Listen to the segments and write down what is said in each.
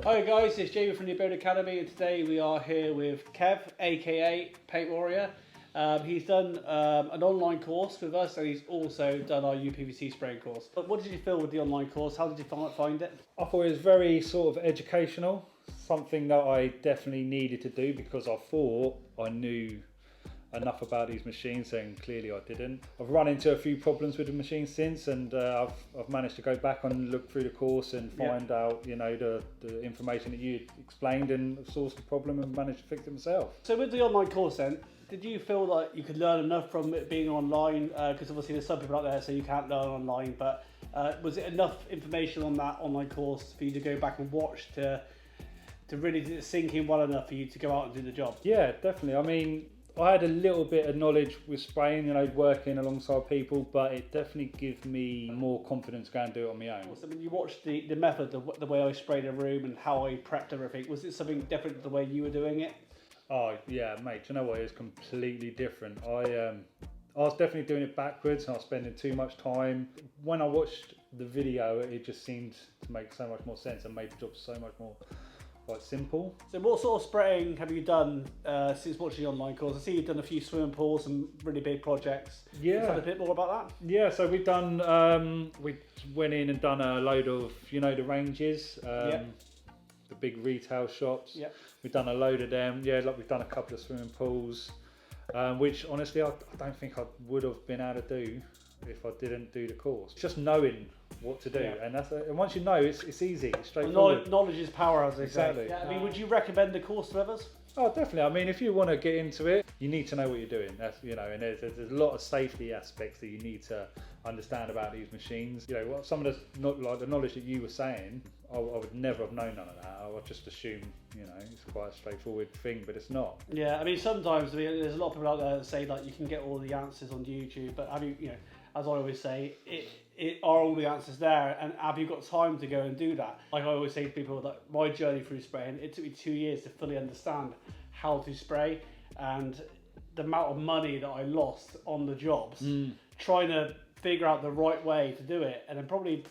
Hi guys, it's Jamie from the Abode Academy, and today we are here with Kev, aka Paint Warrior. He's done an online course with us, and he's also done our UPVC spraying course. But what did you feel with the online course? How did you find it? I thought it was very sort of educational, something that I definitely needed to do because I thought I knew enough about these machines, and clearly I didn't. I've run into a few problems with the machine since, and I've managed to go back and look through the course and find out, you know, the information that you explained and sourced the problem and managed to fix it myself. So with the online course then, did you feel like you could learn enough from it being online? Because obviously there's some people out there say you can't learn online, but was it enough information on that online course for you to go back and watch to really sink in well enough for you to go out and do the job? Yeah, definitely. I mean, I had a little bit of knowledge with spraying, you know, working alongside people, but it definitely gives me more confidence to go and do it on my own. So when you watched the method, the way I sprayed a room and how I prepped everything, was it something different to the way you were doing it? Oh yeah, mate, do you know what? It's completely different. I was definitely doing it backwards, and I was spending too much time. When I watched the video, it just seemed to make so much more sense and made the job so much more simple. So what sort of spraying have you done since watching the online course? I see you've done a few swimming pools and really big projects. Yeah. Can you tell a bit more about that? Yeah, so we've done, we went in and done a load of, you know, the ranges, the big retail shops. Yep. We've done a load of them. Yeah, like we've done a couple of swimming pools, which honestly I don't think I would have been able to do if I didn't do the course. Just knowing what to do, and and once you know, it's easy, it's straightforward. Knowledge is power, as they Exactly. say. Yeah, I mean, would you recommend the course to others? Oh, definitely. I mean, if you want to get into it, you need to know what you're doing. That's, you know, and there's a lot of safety aspects that you need to understand about these machines. You know, what some of the knowledge that you were saying, I would never have known none of that. I would just assume, you know, it's quite a straightforward thing, but it's not. Yeah, I mean, sometimes there's a lot of people out there that say like you can get all the answers on YouTube, but have you, you know, as I always say, are all the answers there, and have you got time to go and do that? Like I always say to people, that my journey through spraying, it took me 2 years to fully understand how to spray, and the amount of money that I lost on the jobs trying to figure out the right way to do it, and then probably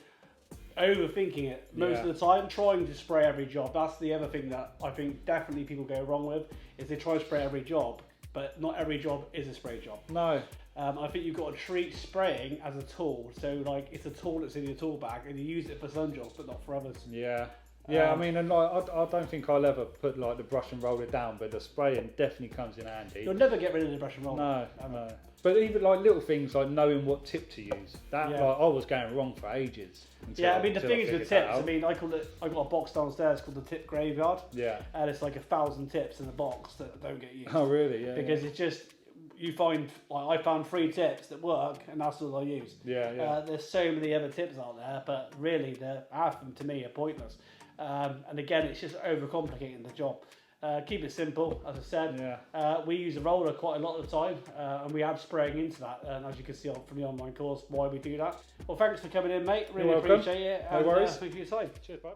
overthinking it most of the time, trying to spray every job. That's the other thing that I think definitely people go wrong with, is they try to spray every job, but not every job is a spray job. No. I think you've got to treat spraying as a tool. So like it's a tool that's in your tool bag, and you use it for some jobs, but not for others. Yeah. Yeah, I mean, and like, I don't think I'll ever put like the brush and roller down, but the spraying definitely comes in handy. You'll never get rid of the brush and roller. No. But even like little things like knowing what tip to use, that like I was going wrong for ages. I mean the thing is with tips, I mean I got a box downstairs called the tip graveyard. Yeah. And it's like 1,000 tips in a box that don't get used. Oh really? Yeah. Because it's just, you find, like I found 3 tips that work, and that's all I use. Yeah. There's so many other tips out there, but really half of them to me are pointless. And again, it's just overcomplicating the job. Keep it simple, as I said. Yeah. We use a roller quite a lot of the time, and we add spraying into that. And as you can see from the online course, why we do that. Well, thanks for coming in, mate. Really appreciate it. No worries. Thank you for your time. Cheers, bud.